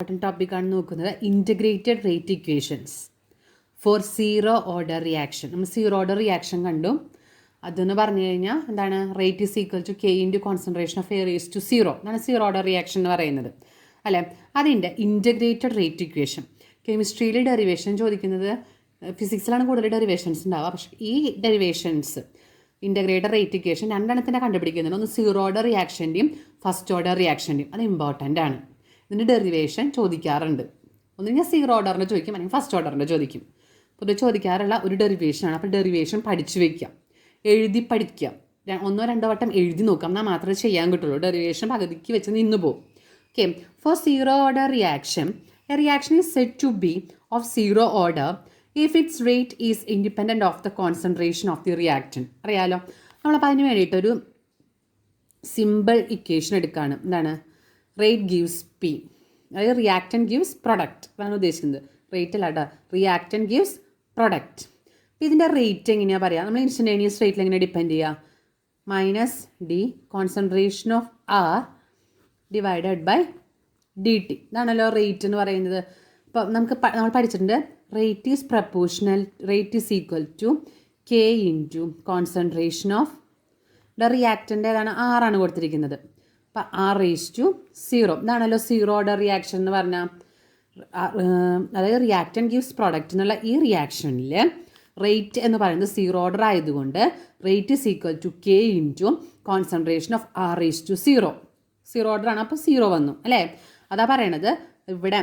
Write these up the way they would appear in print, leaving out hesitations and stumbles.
Important ടോപ്പിക്കാണ് നോക്കുന്നത് integrated rate equations for zero order reaction. നമ്മൾ സീറോ ഓർഡർ റിയാക്ഷൻ കണ്ടു. അതെന്ന് പറഞ്ഞു കഴിഞ്ഞാൽ എന്താണ്, rate is equal to K into concentration of R is to zero. അതാണ് സീറോ ഓർഡർ റിയാക്ഷൻ എന്ന് പറയുന്നത് അല്ലേ. അതിൻ്റെ ഇൻറ്റഗ്രേറ്റഡ് റേറ്റ് ഇക്വേഷൻ കെമിസ്ട്രിയിൽ ഡെറിവേഷൻ ചോദിക്കുന്നത്, ഫിസിക്സിലാണ് കൂടുതൽ ഡെറിവേഷൻസ് ഉണ്ടാവുക. പക്ഷേ ഈ ഡെറിവേഷൻസ് ഇൻറ്റഗ്രേറ്റഡ് റേറ്റ് ഇക്വേഷൻ രണ്ടെണ്ണത്തിൻ്റെ കണ്ടുപിടിക്കുന്നുണ്ട്. ഒന്ന് സീറോ ഓർഡർ റിയാക്ഷൻ്റെയും ഫസ്റ്റ് ഓർഡർ റിയാക്ഷൻ്റെയും. അത് ഇമ്പോർട്ടൻ്റ് ആണ്. ഇതിൻ്റെ ഡെറിവേഷൻ ചോദിക്കാറുണ്ട്. ഒന്നുകിൽ സീറോ ഓർഡറിൻ്റെ ചോദിക്കും, അല്ലെങ്കിൽ ഫസ്റ്റ് ഓർഡറിൻ്റെ ചോദിക്കും. പൊതുവെ ചോദിക്കാറുള്ള ഒരു ഡെറിവേഷനാണ്. അപ്പോൾ ഡെറിവേഷൻ പഠിച്ചു വയ്ക്കാം, എഴുതി പഠിക്കാം. ഒന്നോ രണ്ടോ വട്ടം എഴുതി നോക്കാം, എന്നാൽ മാത്രമേ ചെയ്യാൻ കിട്ടുള്ളൂ. ഡെറിവേഷൻ പകുതിക്ക് വെച്ച് നിന്ന് പോകും. Okay, for zero order reaction a reaction is said to be of zero order if its rate is independent of the concentration of the reactant. അറിയാലോ, നമ്മളപ്പോൾ അതിന് വേണ്ടിയിട്ടൊരു സിമ്പിൾ ഇക്വേഷൻ എടുക്കുകയാണ്. എന്താണ്? റേറ്റ് ഗീവ്സ് പി, അതായത് റിയാക്ടൻ ഗീവ്സ് പ്രൊഡക്റ്റ് അതാണ് ഉദ്ദേശിക്കുന്നത്. Rate അല്ല കേട്ടോ, റിയാക്ടൻ ഗീവ്സ് പ്രൊഡക്റ്റ്. അപ്പോൾ ഇതിൻ്റെ റേറ്റ് എങ്ങനെയാണ് പറയുക? നമ്മൾ ഇൻസ്റ്റൻറ്റേനിയസ് റേറ്റിൽ എങ്ങനെ ഡിപ്പെൻഡ് ചെയ്യുക? Minus D concentration of R divided by D T. ഇതാണല്ലോ റേറ്റ് എന്ന് പറയുന്നത്. അപ്പോൾ നമ്മൾ പഠിച്ചിട്ടുണ്ട്, rate is proportional, rate is equal to K into concentration of the റിയാക്ടൻ്റെ ഏതാണ്, ആറാണ് കൊടുത്തിരിക്കുന്നത്. അപ്പോൾ ആർ റേസ് ടു സീറോ. ഇതാണല്ലോ സീറോ ഓർഡർ റിയാക്ഷൻ എന്ന് പറഞ്ഞാൽ. അതായത് റിയാക്ടൻ ഗീവ്സ് പ്രോഡക്റ്റ് എന്നുള്ള ഈ റിയാക്ഷനിൽ റേറ്റ് എന്ന് പറയുന്നത് സീറോ ഓർഡർ ആയതുകൊണ്ട് rate is equal to K into concentration of R raise to zero. Zero order ആണ്, അപ്പോൾ സീറോ വന്നു അല്ലേ. അതാ പറയണത് ഇവിടെ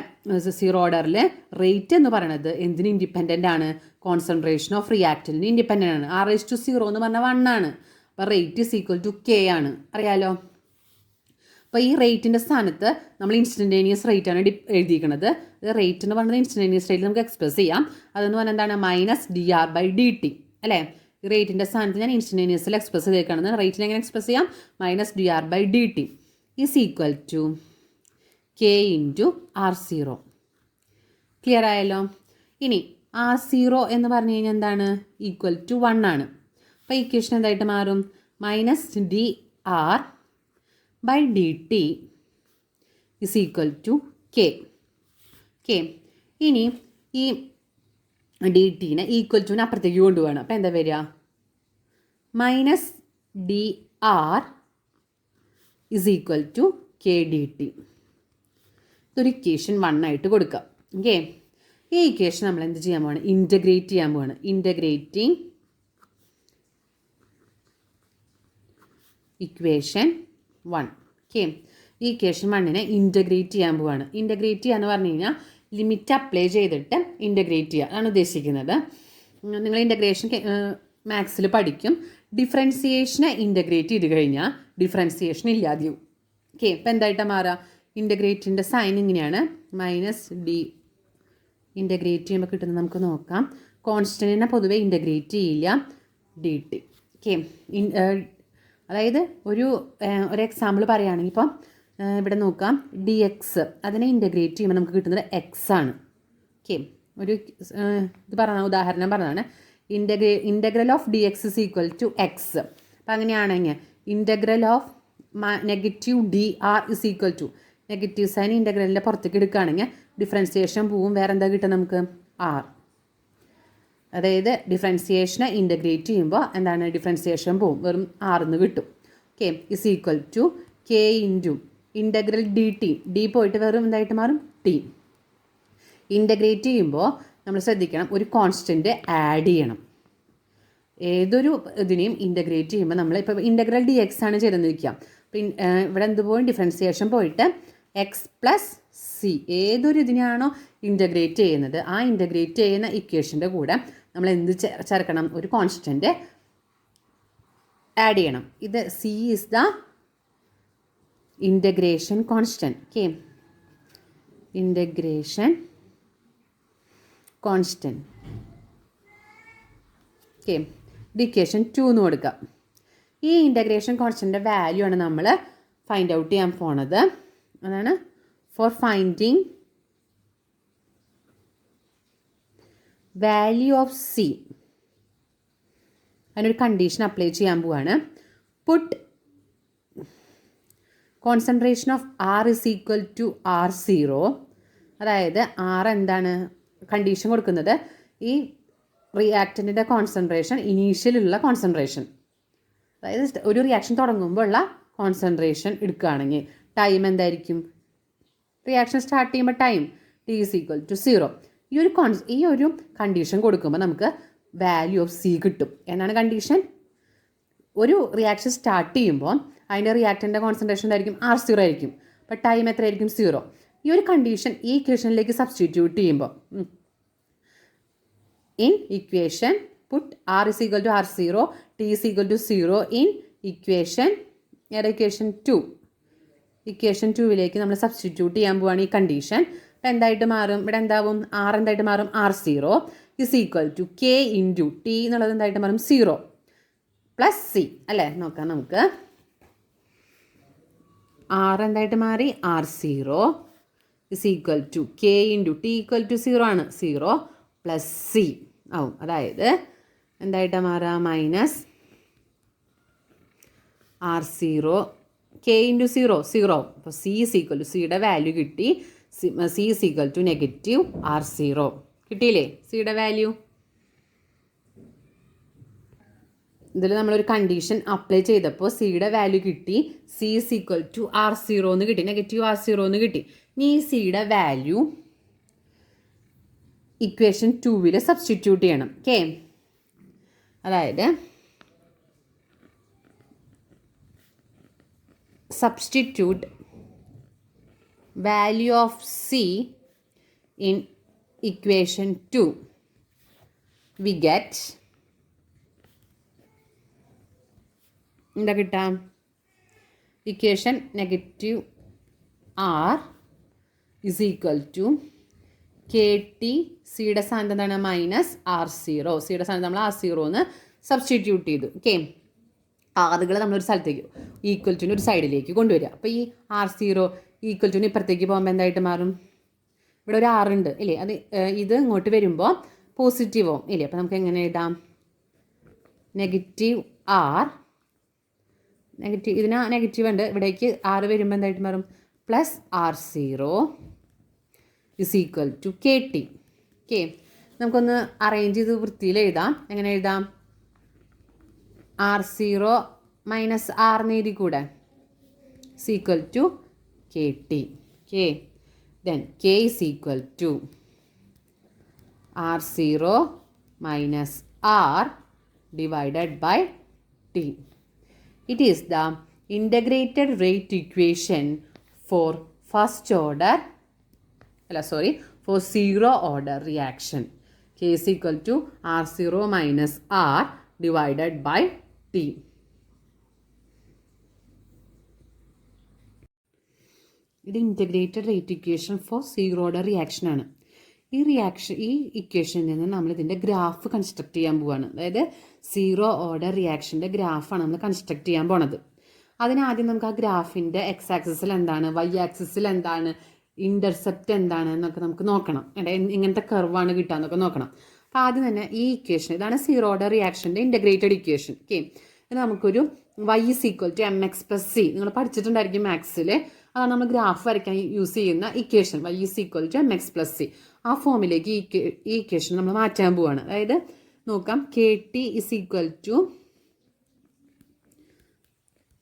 സീറോ ഓർഡറിൽ റേറ്റ് എന്ന് പറയുന്നത് എന്തിന് ഇൻഡിപെൻഡൻ്റ് ആണ്? കോൺസെൻട്രേഷൻ ഓഫ് റിയാക്ടൻറ്റിന് ഇൻഡിപെൻഡൻ്റ് ആണ്. ആർ റേസ് ടു സീറോ എന്ന് പറഞ്ഞാൽ 1 ആണ്. അപ്പോൾ rate is equal to k ആണ്, അറിയാലോ. അപ്പോൾ ഈ റേറ്റിൻ്റെ സ്ഥാനത്ത് നമ്മൾ ഇൻസ്റ്റൻറ്റേനിയസ് റേറ്റ് ആണ് എഴുതിയിരിക്കുന്നത്. റേറ്റ് എന്ന് പറയുന്നത് ഇൻസ്റ്റൻറ്റേനിയസ് റേറ്റിൽ നമുക്ക് എക്സ്പ്രസ് ചെയ്യാം. അതെന്ന് പറഞ്ഞാൽ എന്താണ്? Minus d R by D t അല്ലേ. ഈ റേറ്റിൻ്റെ സ്ഥാനത്ത് ഞാൻ ഇൻസ്റ്റൻറ്റേനിയസിൽ എക്സ്പ്രസ് ചെയ്തേക്കാണെന്ന്. റേറ്റിൽ എങ്ങനെ എക്സ്പ്രസ് ചെയ്യാം? Minus d R by D t is equal to K into R zero. Clear ആയല്ലോ. ഇനി ആർ സീറോ എന്ന് പറഞ്ഞു കഴിഞ്ഞാൽ എന്താണ്? ഈക്വൽ ടു 1 ആണ്. അപ്പോൾ ഇക്വേഷൻ എന്തായിട്ട് മാറും? Minus d R by D t is equal to k. K ഇനി ഈ ഡി ടീനെ ഈക്വൽ ടുവിന് അപ്പുറത്തേക്ക് കൊണ്ടുപോകണം. അപ്പോൾ എന്താ വരിക? Minus d R is equal to k d t. ഇതൊരു ഇക്വേഷൻ 1 ആയിട്ട് കൊടുക്കാം. ഓക്കെ, ഈ ഇക്വേഷൻ നമ്മൾ എന്ത് ചെയ്യാൻ പോവാണ്? ഇൻറ്റഗ്രേറ്റ് ചെയ്യാൻ പോവാണ്. Integrating equation 1. ഓക്കെ, ഈ ഇക്വേഷൻ 1നെ ഇൻറ്റഗ്രേറ്റ് ചെയ്യാൻ പോവാണ്. ഇൻറ്റഗ്രേറ്റ് ചെയ്യുക എന്ന് പറഞ്ഞു കഴിഞ്ഞാൽ ലിമിറ്റ് അപ്ലൈ ചെയ്തിട്ട് ഇൻറ്റഗ്രേറ്റ് ചെയ്യുക അതാണ് ഉദ്ദേശിക്കുന്നത്. നിങ്ങൾ ഇൻറ്റഗ്രേഷൻ മാത്സിൽ പഠിക്കും. ഡിഫറൻസിയേഷനെ ഇൻറ്റഗ്രേറ്റ് ചെയ്ത് കഴിഞ്ഞാൽ ഡിഫറൻസിയേഷൻ ഇല്ലാതെയും. ഓക്കെ, ഇപ്പോൾ എന്തായിട്ടാണ് മാറുക? ഇൻറ്റഗ്രേറ്റിൻ്റെ സൈൻ ഇങ്ങനെയാണ്, മൈനസ് ഡി. ഇൻറ്റഗ്രേറ്റ് ചെയ്യുമ്പോൾ കിട്ടുന്നത് നമുക്ക് നോക്കാം. കോൺസ്റ്റൻറ്റിനെ പൊതുവേ ഇൻറ്റഗ്രേറ്റ് ചെയ്യില്ല, ഡി ടി. ഓക്കെ, അതായത് ഒരു എക്സാമ്പിൾ പറയുകയാണെങ്കിൽ ഇപ്പം ഇവിടെ നോക്കാം, ഡി എക്സ് അതിനെ ഇൻറ്റഗ്രേറ്റ് ചെയ്യുമ്പോൾ നമുക്ക് കിട്ടുന്നത് എക്സ് ആണ്. ഓക്കെ, ഒരു ഇത് പറഞ്ഞ ഉദാഹരണം പറഞ്ഞതാണ്. Integral of D X is equal to X. അപ്പം അങ്ങനെയാണെങ്കിൽ integral of negative D R is equal to negative sign ഇൻറ്റഗ്രലിൻ്റെ പുറത്തേക്ക് എടുക്കുകയാണെങ്കിൽ ഡിഫറൻസിയേഷൻ പോവും. വേറെ എന്താ കിട്ടുക നമുക്ക്? ആർ. അതായത് ഡിഫറൻസിയേഷനെ ഇൻറ്റഗ്രേറ്റ് ചെയ്യുമ്പോൾ എന്താണ്? ഡിഫറൻസിയേഷൻ പോവും, വെറും ആറിന്ന് കിട്ടും. Okay, is equal to K into integral d t. D പോയിട്ട് വെറും എന്തായിട്ട് മാറും? ടി. ഇൻറ്റഗ്രേറ്റ് ചെയ്യുമ്പോൾ നമ്മൾ ശ്രദ്ധിക്കണം, ഒരു കോൺസ്റ്റൻറ്റ് ആഡ് ചെയ്യണം. ഏതൊരു ഇതിനെയും ഇൻറ്റഗ്രേറ്റ് ചെയ്യുമ്പോൾ നമ്മൾ ഇപ്പോൾ ഇൻറ്റഗ്രൽ ഡി എക്സ് ആണ് ചെയ്തെന്നിരിക്കുക. അപ്പം ഇവിടെ എന്ത് പോയി? ഡിഫറൻസിയേഷൻ പോയിട്ട് എക്സ് പ്ലസ് സി. ഏതൊരു ഇതിനെയാണോ ഇൻറ്റഗ്രേറ്റ് ചെയ്യുന്നത് ആ ഇൻറ്റഗ്രേറ്റ് ചെയ്യുന്ന ഇക്വേഷൻ്റെ കൂടെ നമ്മൾ എന്ത് ചേർക്കണം? ഒരു കോൺസ്റ്റൻറ്റ് ആഡ് ചെയ്യണം. ഇത് C is the integration constant. Okay, integration constant. Okay, equation 2 എന്ന് കൊടുക്കാം. ഈ ഇൻറ്റഗ്രേഷൻ കോൺസ്റ്റൻറ്റിൻ്റെ വാല്യൂ ആണ് നമ്മൾ ഫൈൻഡ് ഔട്ട് ചെയ്യാൻ പോണത്. അതാണ് for finding value of C. അതിനൊരു കണ്ടീഷൻ അപ്ലൈ ചെയ്യാൻ പോവാണ്. Puttu concentration of R is equal to R0 അതായത് ആർ എന്താണ് കണ്ടീഷൻ കൊടുക്കുന്നത്, ഈ റിയാക്റ്റൻറ്റിൻ്റെ കോൺസെൻട്രേഷൻ ഇനീഷ്യലുള്ള കോൺസെൻട്രേഷൻ, അതായത് ഒരു റിയാക്ഷൻ തുടങ്ങുമ്പോൾ ഉള്ള കോൺസെൻട്രേഷൻ എടുക്കുകയാണെങ്കിൽ ടൈം എന്തായിരിക്കും, റിയാക്ഷൻ സ്റ്റാർട്ട് ചെയ്യുമ്പോൾ time t is equal to 0. ഈ ഒരു കണ്ടീഷൻ കൊടുക്കുമ്പോൾ നമുക്ക് വാല്യൂ ഓഫ് സി കിട്ടും. എന്നാണ് കണ്ടീഷൻ? ഒരു റിയാക്ഷൻ സ്റ്റാർട്ട് ചെയ്യുമ്പോൾ അതിൻ്റെ റിയാക്റ്റൻ്റെ കോൺസെൻട്രേഷൻ എന്തായിരിക്കും, R0 ആയിരിക്കും. അപ്പോൾ ടൈം എത്രയായിരിക്കും, 0. ഈ ഒരു കണ്ടീഷൻ ഈ ഇക്വേഷനിലേക്ക് സബ്സ്റ്റിറ്റ്യൂട്ട് ചെയ്യുമ്പോൾ in equation put R is equal to R0, T is equal to 0 in equation 2. Equation 2ലേക്ക് നമ്മൾ സബ്സ്റ്റിറ്റ്യൂട്ട് ചെയ്യാൻ പോവുകയാണ് ഈ കണ്ടീഷൻ. അപ്പോൾ എന്തായിട്ട് മാറും, ഇവിടെ എന്താവും, R എന്തായിട്ട് മാറും, R0 is equal to K into T എന്നുള്ളത് എന്തായിട്ട് മാറും, 0 പ്ലസ് സി അല്ലേ. നോക്കാം നമുക്ക്. R എന്തായിട്ട് മാറി, R0 is equal to K into T equal to 0 ആണ്, 0 പ്ലസ് സി ആവും. അതായത് എന്തായിട്ട് മാറുക, മൈനസ് R0 K ഇൻറ്റു 0 0. അപ്പോൾ സി ഇസ് ഈക്വൽ ടു, സിയുടെ വാല്യൂ കിട്ടി, C is equal to negative R0 കിട്ടിയില്ലേ സിയുടെ വാല്യൂ. ഇതിൽ നമ്മളൊരു കണ്ടീഷൻ അപ്ലൈ ചെയ്തപ്പോൾ സിയുടെ വാല്യൂ കിട്ടി, C is equal to R0 എന്ന് കിട്ടി, നെഗറ്റീവ് R0 എന്ന് കിട്ടി. ഇനി ഈ സിയുടെ വാല്യൂ ഇക്വേഷൻ 2 സബ്സ്റ്റിറ്റ്യൂട്ട് ചെയ്യണം. ഓക്കെ, അതായത് substitute value of C in equation 2, we get എന്താ കിട്ടാം, equation negative R is equal to KT, സിയുടെ സ്ഥാനത്ത് എന്താണ്, മൈനസ് R0, സിയുടെ സ്ഥാനത്ത് നമ്മൾ R0 എന്ന് സബ്സ്റ്റിറ്റ്യൂട്ട് ചെയ്തു. ഓക്കെ, ആറുകൾ നമ്മളൊരു സ്ഥലത്തേക്ക് ഈക്വൽ ടുവിന് ഒരു സൈഡിലേക്ക് കൊണ്ടുവരിക. അപ്പോൾ ഈ R0 ഈക്വൽ ടുവിന് ഇപ്പുറത്തേക്ക് പോകുമ്പോൾ എന്തായിട്ട് മാറും, ഇവിടെ ഒരു R ഉണ്ട് ഇല്ലേ, അത് ഇത് ഇങ്ങോട്ട് വരുമ്പോൾ പോസിറ്റീവ് ആവും ഇല്ലേ. അപ്പോൾ നമുക്ക് എങ്ങനെ എഴുതാം, നെഗറ്റീവ് R, നെഗറ്റീവ് ഇതിന് നെഗറ്റീവ് ഉണ്ട്, ഇവിടേക്ക് R വരുമ്പോൾ എന്തായിട്ട് മാറും, plus R0 is equal to KT. Okay, നമുക്കൊന്ന് അറേഞ്ച് ചെയ്ത് വൃത്തിയിൽ എഴുതാം. എങ്ങനെ എഴുതാം, R0 മൈനസ് R എഴുതി കൂടെ, is equal to KT. Okay, then K is equal to R0 minus R divided by T. It is the integrated rate equation for first order, for zero order reaction. K is equal to R0 minus R divided by T. ഇത് integrated rate equation for zero order reaction ആണ്. ഈ ഇക്വേഷനിൽ നിന്ന് നമ്മൾ ഇതിൻ്റെ graph construct ചെയ്യാൻ പോവുകയാണ്. അതായത് സീറോ ഓർഡർ റിയാക്ഷൻ്റെ ഗ്രാഫാണ് നമ്മൾ കൺസ്ട്രക്ട് ചെയ്യാൻ പോണത്. അതിനാദ്യം നമുക്ക് ആ ഗ്രാഫിൻ്റെ എക്സ് ആക്സിസിൽ എന്താണ്, വൈ ആക്സിസിൽ എന്താണ്, ഇൻ്റർസെപ്റ്റ് എന്താണ് എന്നൊക്കെ നമുക്ക് നോക്കണം. ഇങ്ങനത്തെ കർവാണ് കിട്ടുക എന്നൊക്കെ നോക്കണം. അപ്പോൾ ആദ്യം തന്നെ ഈ ഇക്വേഷൻ, ഇതാണ് സീറോ ഓർഡർ റിയാക്ഷൻ്റെ ഇൻ്റഗ്രേറ്റഡ് ഇക്വേഷൻ. ഓക്കെ, ഇത് നമുക്കൊരു y is equal to mx plus c, നിങ്ങൾ പഠിച്ചിട്ടുണ്ടായിരിക്കും മാത്സിൽ. അതാണ് നമ്മൾ ഗ്രാഫ് വരയ്ക്കാൻ യൂസ് ചെയ്യുന്ന equation, y is equal to mx plus c. ആ ഫോമിലേക്ക് ഈ ഇക്വേഷൻ നമ്മൾ മാറ്റാൻ പോവുകയാണ്. അതായത് നോക്കാം, KT is equal to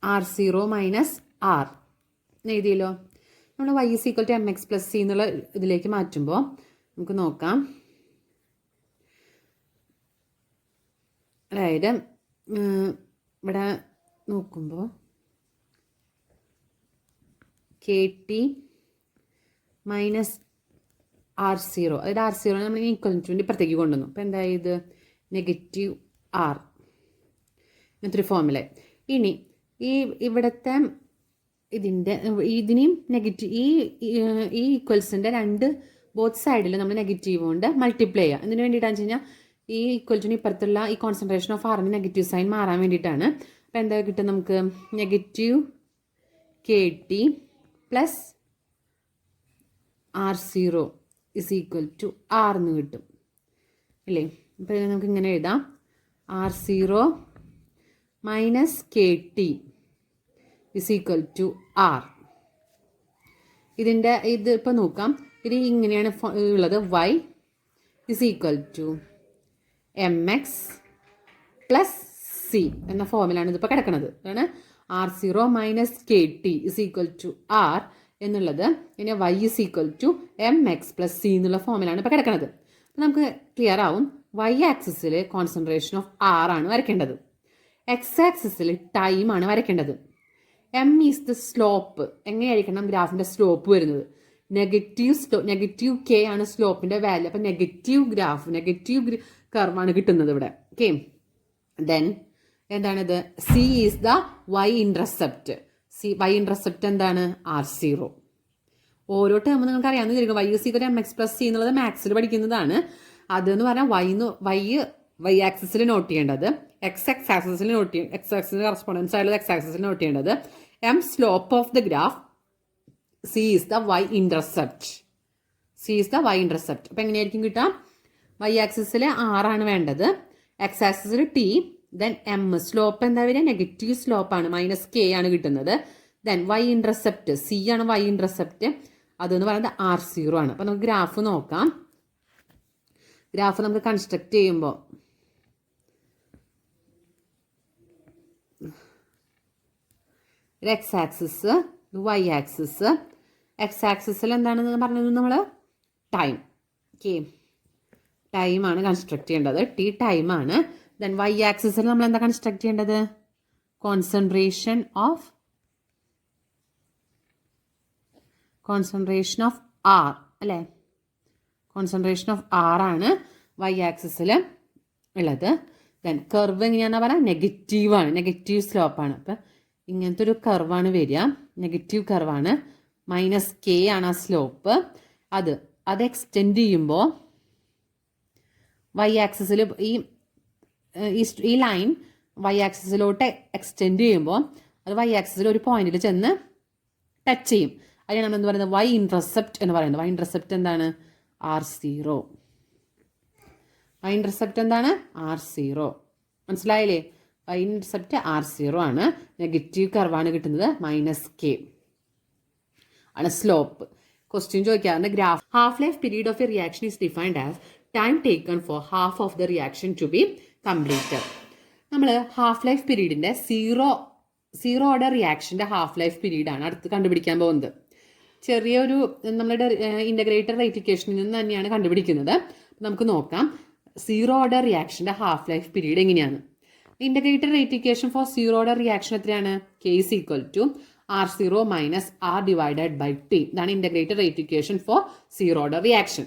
R0 minus R എഴുതിയല്ലോ. നമ്മൾ y is equal to mx plus c എന്നുള്ള ഇതിലേക്ക് മാറ്റുമ്പോൾ നമുക്ക് നോക്കാം, അതായത് ഇവിടെ നോക്കുമ്പോൾ KT മൈനസ് R0, അതായത് R0 നമ്മൾ ഈക്വൽ ടുവിൻ്റെ ഇപ്പുറത്തേക്ക് കൊണ്ടുവന്നു. അപ്പോൾ എന്തായത്, നെഗറ്റീവ് R, ഇങ്ങനത്തെ ഒരു ഫോമിലായി. ഇനി ഇവിടുത്തെ ഇതിനെയും നെഗറ്റീവ്, ഈ ഈക്വൽസിൻ്റെ രണ്ട് ബോത്ത് സൈഡിൽ നമ്മൾ നെഗറ്റീവ് കൊണ്ട് മൾട്ടിപ്ലൈ ചെയ്യുക. എന്തിനു വേണ്ടിയിട്ടാണെന്ന് വെച്ച് കഴിഞ്ഞാൽ ഈ ഈക്വൽ ടുവിന് ഇപ്പുറത്തുള്ള ഈ കോൺസെൻട്രേഷൻ ഓഫ് ആറിന് നെഗറ്റീവ് സൈൻ മാറാൻ വേണ്ടിയിട്ടാണ്. അപ്പോൾ എന്താ കിട്ടും നമുക്ക്, negative KT plus R0 is equal to R എന്ന് കിട്ടും അല്ലേ. അപ്പോൾ നമുക്ക് ഇങ്ങനെ എഴുതാം, R0 minus KT is equal to R. ഇത് ഇപ്പോൾ നോക്കാം, ഇനി ഇങ്ങനെയാണ് ഉള്ളത് y is equal to mx plus C എന്ന ഫോമിലാണ് ഇതിപ്പോൾ കിടക്കുന്നത്. അതാണ് r0 minus k t is equal to R എന്നുള്ളത്. പിന്നെ y is equal to mx plus C എന്നുള്ള ഫോമിലാണ് ഇപ്പോൾ കിടക്കുന്നത്. അപ്പോൾ നമുക്ക് ക്ലിയർ ആവും. y ആക്സിസിൽ കോൺസെൻട്രേഷൻ ഓഫ് ആർ ആണ് വരയ്ക്കേണ്ടത്, എക്സ് ആക്സിസിൽ ടൈം ആണ് വരയ്ക്കേണ്ടത്. M is the slope. എങ്ങനെയായിരിക്കണം ഗ്രാഫിൻ്റെ സ്ലോപ്പ് വരുന്നത്? നെഗറ്റീവ് കെ ആണ് സ്ലോപ്പിൻ്റെ വാല്യൂ. അപ്പം നെഗറ്റീവ് കർവാണ് കിട്ടുന്നത് ഇവിടെ. ഓക്കെ, ദെൻ എന്താണിത്? C is the Y intercept. Y intercept എന്താണ്? r0. ഓരോ ടേമും നിങ്ങൾക്ക് അറിയാമെന്ന് വിചാരിക്കും. Y is equal mx plus C എന്നുള്ളത് മാത്സിൽ പഠിക്കുന്നതാണ്. അതെന്ന് പറഞ്ഞാൽ വൈ ആക്സിസിൽ നോട്ട് ചെയ്യേണ്ടത്, എക്സ് ആക്സിസിൽ നോട്ട് ചെയ്യും, എക്സ് ആക്സിസിന് കറസ്പോണ്ടൻസ് ആയിട്ടുള്ള എക്സ് ആക്സിസിൽ നോട്ട് ചെയ്യേണ്ടത് m slope of the graph, C is the Y intercept. അപ്പം എങ്ങനെയായിരിക്കും കിട്ടാം? വൈ ആക്സിസിൽ ആറാണ് വേണ്ടത്, എക്സ് ആക്സിസിൽ ടി, ദെൻ എം. സ്ലോപ്പ് എന്താ വരിക? നെഗറ്റീവ് സ്ലോപ്പാണ്, മൈനസ് കെ ആണ് കിട്ടുന്നത്. ദെൻ വൈ ഇൻറ്റർസെപ്റ്റ്, സി ആണ് വൈ ഇൻറ്റർസെപ്റ്റ്, അതെന്ന് പറയുന്നത് r0 ആണ്. അപ്പം നമുക്ക് ഗ്രാഫ് നോക്കാം. ഗ്രാഫ് നമുക്ക് കൺസ്ട്രക്ട് ചെയ്യുമ്പോൾ x axis, y axis. X ആക്സിസിൽ എന്താണെന്ന് പറഞ്ഞത് നമ്മൾ? ടൈം. ഓക്കെ, ടൈമാണ് കൺസ്ട്രക്ട് ചെയ്യേണ്ടത്, ടി ടൈമാണ്. ദെൻ വൈ ആക്സിസിൽ നമ്മൾ എന്താ കൺസ്ട്രക്ട് ചെയ്യേണ്ടത്? കോൺസെൻട്രേഷൻ ഓഫ് ആർ അല്ലേ? കോൺസെൻട്രേഷൻ ഓഫ് ആർ ആണ് വൈ ആക്സിസിൽ ഉള്ളത്. ദെൻ കർവ് എങ്ങനെയാണെന്ന് പറയാം? നെഗറ്റീവാണ്, നെഗറ്റീവ് സ്ലോപ്പാണ്. അപ്പം ഇങ്ങനത്തെ ഒരു കർവാണ് വരിക, നെഗറ്റീവ് കർവാണ്, മൈനസ് കെ ആണ് ആ സ്ലോപ്പ്. അത് എക്സ്റ്റെൻഡ് ചെയ്യുമ്പോൾ വൈ ആക്സിസിൽ ഈ ലൈൻ വൈ ആക്സിസിലോട്ട് എക്സ്റ്റെൻഡ് ചെയ്യുമ്പോൾ അത് വൈ ആക്സിസിൽ ഒരു പോയിന്റിൽ ചെന്ന് ടച്ച് ചെയ്യും. അതിനാണ് നമ്മൾ എന്ത് പറയുന്നത്? വൈ ഇൻറ്റർസെപ്റ്റ് എന്ന് പറയുന്നത്. വൈ ഇൻറ്റർസെപ്റ്റ് എന്താണ്? r0. വൈ ഇൻറ്റർസെപ്റ്റ് എന്താണ്? r0. മനസ്സിലായില്ലേ? വൈ ഇൻറ്റർസെപ്റ്റ് r0 ആണ്. നെഗറ്റീവ് കർവാണ് കിട്ടുന്നത്, മൈനസ് കെ ആണ് സ്ലോപ്പ്. ക്വസ്റ്റ്യൻ ചോദിക്കാറുണ്ട്, graph half life period of a reaction is defined as time taken for half of the reaction to be completed. നമ്മൾ half life പീരീഡിൻ്റെ zero order റിയാക്ഷൻ്റെ half life പീരീഡാണ് അടുത്ത് കണ്ടുപിടിക്കാൻ പോകുന്നത്. ചെറിയൊരു നമ്മളുടെ ഇൻ്റഗ്രേറ്റഡ് റേറ്റിക്കേഷനിൽ നിന്ന് തന്നെയാണ് കണ്ടുപിടിക്കുന്നത്. നമുക്ക് നോക്കാം സീറോ ഓർഡർ റിയാക്ഷൻ്റെ ഹാഫ് ലൈഫ് പീരീഡ് എങ്ങനെയാണ്. Integrated rate equation for zero order reaction എത്രയാണ്? K is equal to r0 minus r divided by t. ഇതാണ് integrated rate equation for zero order reaction.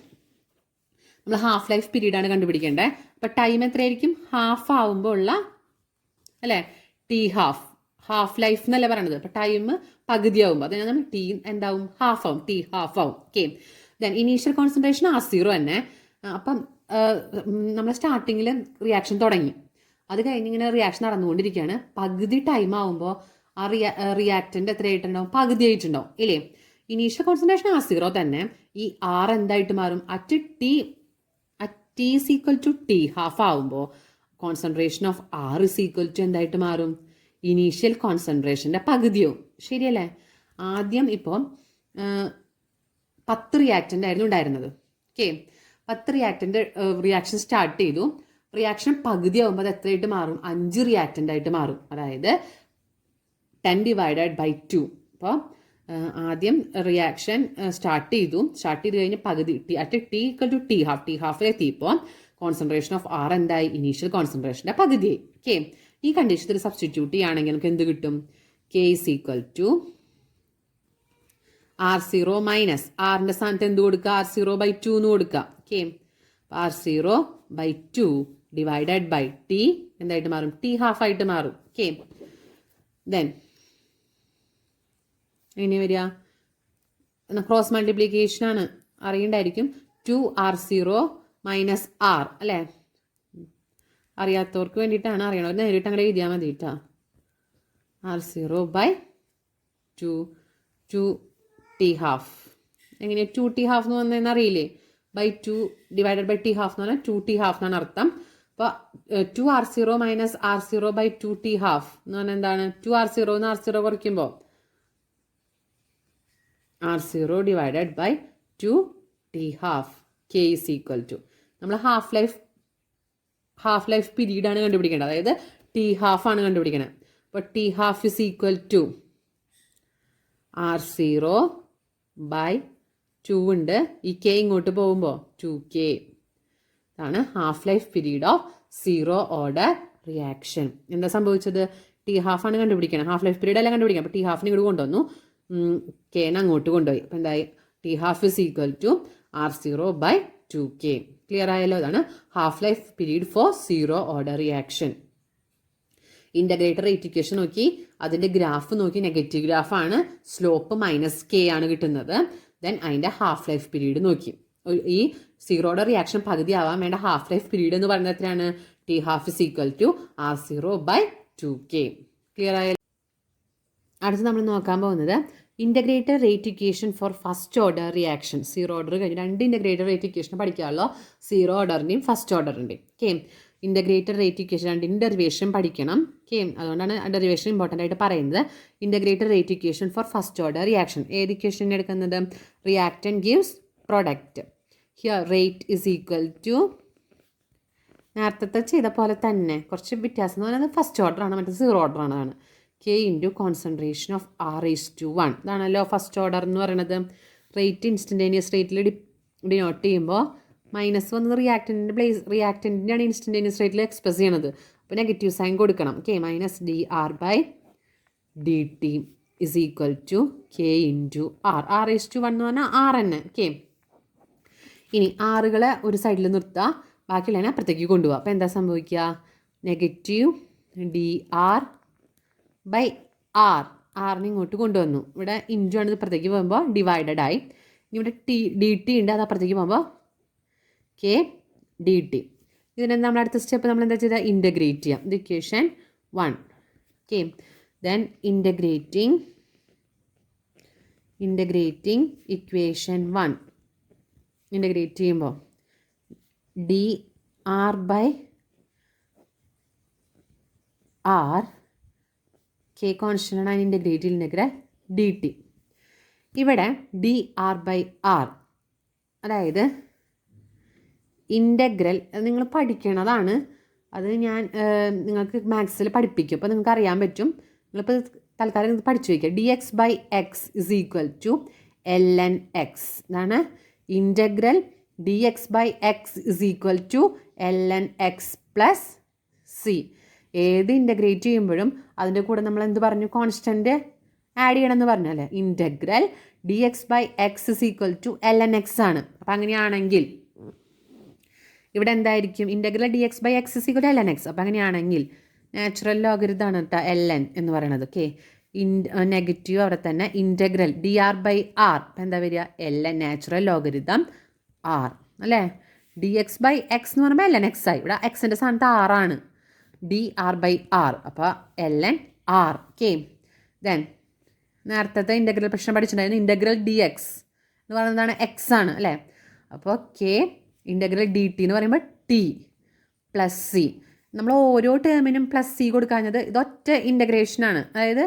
നമ്മൾ ഹാഫ് ലൈഫ് പീരീഡാണ് കണ്ടുപിടിക്കേണ്ടത്. അപ്പം ടൈം എത്രയായിരിക്കും? ഹാഫ് ആവുമ്പോൾ ഉള്ള അല്ലേ? ടി ഹാഫ് ലൈഫ് എന്നല്ലേ പറയണത്. അപ്പം ടൈം പകുതിയാവുമ്പോൾ അതിന് നമ്മൾ ടി എന്താവും? ഹാഫ് ആവും, ടി ഹാഫ് ആവും. Okay, then initial concentration r0 തന്നെ. അപ്പം നമ്മൾ സ്റ്റാർട്ടിങ്ങിൽ റിയാക്ഷൻ തുടങ്ങി, അത് കഴിഞ്ഞ് ഇങ്ങനെ റിയാക്ഷൻ നടന്നുകൊണ്ടിരിക്കുകയാണ്. പകുതി ടൈം ആവുമ്പോൾ ആ റിയാക്റ്റൻ്റ് എത്ര ആയിട്ടുണ്ടാവും? പകുതി ആയിട്ടുണ്ടാവും ഇല്ലേ? ഇനീഷ്യൽ കോൺസെൻട്രേഷൻ r0 തന്നെ. ഈ ആർ എന്തായിട്ട് മാറും? At T is equal to T half ആവുമ്പോൾ concentration of R is equal to എന്തായിട്ട് മാറും? ഇനീഷ്യൽ കോൺസെൻട്രേഷൻ്റെ പകുതിയാവും. ശരിയല്ലേ? ആദ്യം ഇപ്പോൾ 10 റിയാക്റ്റൻ്റ് ആയിരുന്നു ഉണ്ടായിരുന്നത്. ഓക്കെ, 10 റിയാക്റ്റൻ്റ് റിയാക്ഷൻ സ്റ്റാർട്ട് ചെയ്തു. റിയാക്ഷൻ പകുതി ആകുമ്പോൾ അത് എത്രയായിട്ട് മാറും? 5 റിയാക്റ്റൻ്റ് ആയിട്ട് മാറും. അതായത് 10 divided by 2. അപ്പോൾ ആദ്യം റിയാക്ഷൻ സ്റ്റാർട്ട് ചെയ്ത് കഴിഞ്ഞ് പകുതി at T equal to T ഹാഫിലെത്തിയപ്പോൾ കോൺസെൻട്രേഷൻ ഓഫ് ആർ എന്തായി? ഇനീഷ്യൽ കോൺസെൻട്രേഷൻ്റെ പകുതിയായി. ഓക്കെ, ഈ കണ്ടീഷനിൽ സബ്സ്റ്റിറ്റ്യൂട്ട് ചെയ്യുകയാണെങ്കിൽ നമുക്ക് എന്ത് കിട്ടും? K is equal to r0 minus ആറിൻ്റെ സ്ഥാനത്ത് എന്ത് കൊടുക്കുക? r0 by 2 എന്ന് കൊടുക്കുക. ഓക്കെ, r0 by 2 divided by t എന്തായിട്ട് മാറും? ടി ഹാഫ് ആയിട്ട് മാറും. ഓക്കെ, ദെൻ എങ്ങനെ വരിക? ക്രോസ് മൾട്ടിപ്ലിക്കേഷൻ ആണ്, അറിയണ്ടായിരിക്കും. 2r0 മൈനസ് ആർ അല്ലേ? അറിയാത്തവർക്ക് വേണ്ടിയിട്ടാണ്, അറിയണവർ നേരിട്ട് അങ്ങനെ എഴുതിയാൽ മതി കേട്ടോ. r0 by 2 t half. എങ്ങനെ 2t ഹാഫ് എന്ന് വന്നതെന്ന് അറിയില്ലേ? By 2 divided by t half എന്ന് പറഞ്ഞാൽ 2t ഹാഫ് എന്നാണ് അർത്ഥം. അപ്പോൾ 2r0 minus r0 by 2t half എന്ന് പറഞ്ഞാൽ എന്താണ്? 2r0 എന്ന് r0 കുറയ്ക്കുമ്പോൾ r0 divided by 2 t half k is equal to നമ്മൾ ഹാഫ് ലൈഫ് പീരീഡാണ് കണ്ടുപിടിക്കേണ്ടത്. അതായത് ടി ഹാഫ് ആണ് കണ്ടുപിടിക്കണത്. അപ്പോൾ t half is equal to R0/2 ഉണ്ട്. ഈ കെ ഇങ്ങോട്ട് പോകുമ്പോൾ 2K. ഇതാണ് half life period of zero order reaction. എന്താ സംഭവിച്ചത്? ടി ഹാഫ് ആണ് കണ്ടുപിടിക്കണം. ഹാഫ് ലൈഫ് പീരീഡ് അല്ല കണ്ടുപിടിക്കണം. അപ്പോൾ ടി ഹാഫിന് ഇങ്ങോട്ട് കൊണ്ടുവന്നു, കെനെ അങ്ങോട്ട് കൊണ്ടുപോയി. അപ്പോൾ എന്തായി? T half is equal to R0/2K. Clear ആയല്ലോ? ഇതാണ് half life period for zero order reaction. Integrated rate equation നോക്കി, അതിൻ്റെ ഗ്രാഫ് നോക്കി, നെഗറ്റീവ് ഗ്രാഫാണ്, സ്ലോപ്പ് -K ആണ് കിട്ടുന്നത്. ദെൻ അതിൻ്റെ ഹാഫ് ലൈഫ് പീരീഡ് നോക്കി. ഈ സീറോ ഓർഡർ റിയാക്ഷൻ പകുതി ആവാൻ വേണ്ട ഹാഫ് ലൈഫ് പീരീഡ് എന്ന് പറയുന്നത് എത്രയാണ്? T half is equal to R0/2K. Clear ആയ? അടുത്ത് നമ്മൾ നോക്കാൻ പോകുന്നത് integrated rate equation for first order reaction. Zero order കഴിഞ്ഞ് 2 ഇൻ്റഗ്രേറ്റർ റേറ്റ് ഇക്വേഷൻ പഠിക്കാമല്ലോ, സീറോ ഓർഡറിൻ്റെയും ഫസ്റ്റ് ഓർഡറിൻ്റെയും. Okay, integrated rate equation 2 derivation പഠിക്കണം. ഓക്കെ, അതുകൊണ്ടാണ് ഡെറിവേഷൻ ഇമ്പോർട്ടൻ്റ് ആയിട്ട് പറയുന്നത്. Integrated rate equation for first order reaction. ഏത് ഇക്വേഷൻ എടുക്കുന്നത്? Reactant gives product. Here rate is equal to, നേരത്തെ ചെയ്ത പോലെ തന്നെ കുറച്ച് വ്യത്യാസം എന്ന് പറയുന്നത് ഫസ്റ്റ് ഓർഡറാണ്, മറ്റേ സീറോ ഓർഡറാണ്. K into concentration of R/1. ഇതാണല്ലോ ഫസ്റ്റ് ഓർഡർ എന്ന് പറയുന്നത്. റേറ്റ് ഇൻസ്റ്റൻറ്റേനിയസ് റേറ്റിൽ ഡിനോട്ട് ചെയ്യുമ്പോൾ മൈനസ് വന്നത് റിയാക്റ്റൻറ്റിൻ്റെയാണ് ഇൻസ്റ്റൻറ്റേനിയസ് റേറ്റിൽ എക്സ്പ്രസ് ചെയ്യണത്. അപ്പോൾ നെഗറ്റീവ് സൈൻ കൊടുക്കണം. -dR/dt is equal to K into R. R/1 എന്ന് പറഞ്ഞാൽ R തന്നെ. ഓക്കെ, ഇനി ആറുകളെ ഒരു സൈഡിൽ നിർത്തുക, ബാക്കിയുള്ളതിനെ അപ്പുറത്തേക്ക് കൊണ്ടുപോകുക. അപ്പോൾ എന്താ സംഭവിക്കുക? -dR/R. ആറിന് ഇങ്ങോട്ട് കൊണ്ടുവന്നു. ഇവിടെ ഇൻറ്റു ആണ് ഇപ്പുറത്തേക്ക് പോകുമ്പോൾ ഡിവൈഡഡ് ആയി. ഇനി ഇവിടെ dt ഉണ്ട്, അത് അപ്പുറത്തേക്ക് പോകുമ്പോൾ KdT. ഇതിനെ നമ്മൾ അടുത്ത സ്റ്റെപ്പ് നമ്മൾ എന്താ ചെയ്താൽ ഇൻ്റഗ്രേറ്റ് ചെയ്യാം. ഇത് equation 1. Okay, then integrating equation 1 integrate ചെയ്യുമ്പോൾ dR/R, K കോൺസ്റ്റൻ്റ് ആണ് ഇൻ്റഗ്രേറ്റ് dt. ഇവിടെ dR/R അതായത് ഇൻ്റഗ്രൽ നിങ്ങൾ പഠിക്കണതാണ്. അത് ഞാൻ നിങ്ങൾക്ക് മാത്സിൽ പഠിപ്പിക്കും, അപ്പോൾ നിങ്ങൾക്ക് അറിയാൻ പറ്റും. നിങ്ങളിപ്പോൾ തൽക്കാലം ഇത് പഠിച്ചു വയ്ക്കുക. dx/x is equal to ln x. ഇതാണ് integral. dx/x is equal to ln x plus c. ഏത് ഇൻ്റഗ്രേറ്റ് ചെയ്യുമ്പോഴും അതിൻ്റെ കൂടെ നമ്മൾ എന്ത് പറഞ്ഞു? കോൺസ്റ്റൻറ്റ് ആഡ് ചെയ്യണമെന്ന് പറഞ്ഞല്ലേ. Integral dx/x is equal to ln x ആണ്. അപ്പം അങ്ങനെയാണെങ്കിൽ ഇവിടെ എന്തായിരിക്കും? Integral dx/x is equal to ln x. അപ്പം അങ്ങനെയാണെങ്കിൽ നാച്ചുറൽ ലോഗരിതാണ് കേട്ടോ ln എന്ന് പറയുന്നത്. ഓക്കെ, നെഗറ്റീവ് അവിടെ തന്നെ. ഇൻ്റഗ്രൽ dR/R അപ്പം എന്താ വരിക? ln നാച്ചുറൽ ലോഗരിതം R അല്ലേ. dx/x എന്ന് പറയുമ്പോൾ ln x ആയി. ഇവിടെ എക്സിൻ്റെ സ്ഥാനത്ത് R ആണ്. dR/R അപ്പോൾ ln R. ഓക്കെ, ദെൻ നേരത്തെ ഇൻ്റഗ്രൽ പ്രശ്നം പഠിച്ചിട്ടുണ്ടായിരുന്നു. ഇൻ്റഗ്രൽ dx എന്ന് പറയുന്നതാണ് x ആണ് അല്ലേ. അപ്പോൾ K ഇൻ്റഗ്രൽ dt എന്ന് പറയുമ്പോൾ T പ്ലസ് C. നമ്മൾ ഓരോ ടേമിനും പ്ലസ് C കൊടുക്കാഞ്ഞത് ഇതൊറ്റ ഇൻ്റഗ്രേഷനാണ്. അതായത്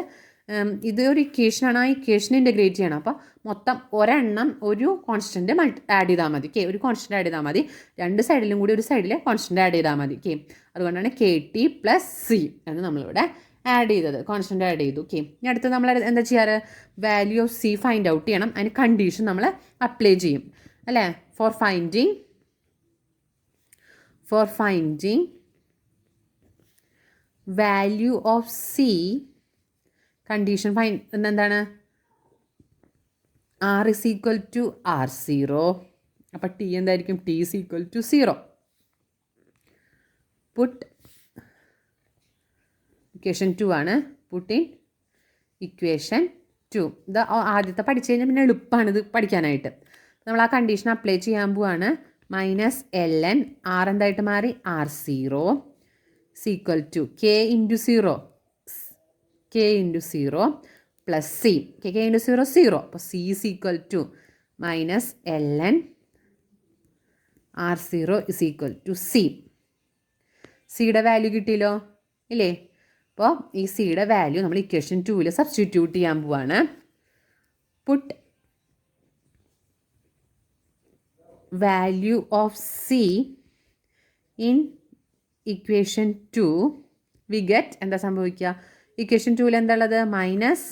ഇതൊരു ഇക്വേഷനാണ്, ആ ഇക്വേഷൻ ഇൻ്റഗ്രേറ്റ് ചെയ്യണം. അപ്പോൾ മൊത്തം ഒരെണ്ണം ഒരു കോൺസ്റ്റൻറ്റ് ആഡ് ചെയ്താൽ മതി. ഒരു കോൺസ്റ്റൻറ്റ് ആഡ് ചെയ്താൽ മതി. 2 സൈഡിലും കൂടി ഒരു സൈഡിൽ കോൺസ്റ്റൻറ്റ് ആഡ് ചെയ്താൽ മതി. അതുകൊണ്ടാണ് KT പ്ലസ് C എന്ന് നമ്മളിവിടെ ആഡ് ചെയ്തത്, കോൺസ്റ്റൻറ്റ് ആഡ് ചെയ്തു. ഇനി അടുത്ത് നമ്മൾ എന്താ ചെയ്യാറ്? Value of C find out ചെയ്യണം. അതിന് കണ്ടീഷൻ നമ്മൾ അപ്ലൈ ചെയ്യും അല്ലേ. For finding value of C condition എന്താണ്? R is equal to R0. അപ്പോൾ T എന്തായിരിക്കും? T is equal to 0. Put equation 2 ആണ്. Put in equation 2. ഇത് ആദ്യത്തെ പഠിച്ചു കഴിഞ്ഞാൽ പിന്നെ എളുപ്പമാണ് ഇത് പഠിക്കാനായിട്ട്. നമ്മൾ ആ കണ്ടീഷൻ അപ്ലൈ ചെയ്യാൻ പോവാണ്. -ln R എന്തായിട്ട് മാറി? R0 is equal to K into 0 plus C. K into 0 0. അപ്പോൾ C is equal to -ln R0 is equal to C. സിയുടെ വാല്യൂ കിട്ടിയല്ലോ ഇല്ലേ. അപ്പോൾ ഈ സിയുടെ വാല്യൂ നമ്മൾ ഇക്വേഷൻ 2 സബ്സ്റ്റിറ്റ്യൂട്ട് ചെയ്യാൻ പോവാണ്. Put value of C in equation 2 we get എന്താ സംഭവിക്കുക? ഇക്വേഷൻ 2ൽ എന്താ ഉള്ളത്? മൈനസ്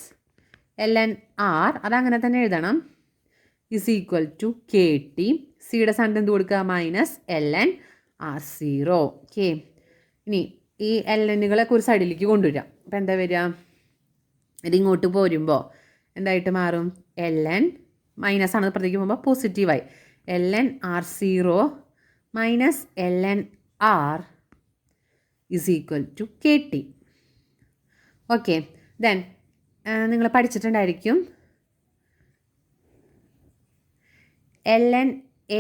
ln r, അതങ്ങനെ തന്നെ എഴുതണം, is equal to K t. സിയുടെ സ്ഥാനത്ത് എന്ത് കൊടുക്കുക? Minus ln r0. ഓക്കെ, ഇനി ഈ എല്ലുകളൊക്കെ ഒരു സൈഡിലേക്ക് കൊണ്ടുവരിക. അപ്പോൾ എന്താ വരിക? ഇതിങ്ങോട്ട് പോരുമ്പോൾ എന്തായിട്ട് മാറും? ln മൈനസ് ആണ്, പുറത്തേക്ക് പോകുമ്പോൾ പോസിറ്റീവായി. ln r0 minus ln r is equal to K t. Okay, then നിങ്ങൾ പഠിച്ചിട്ടുണ്ടായിരിക്കും ln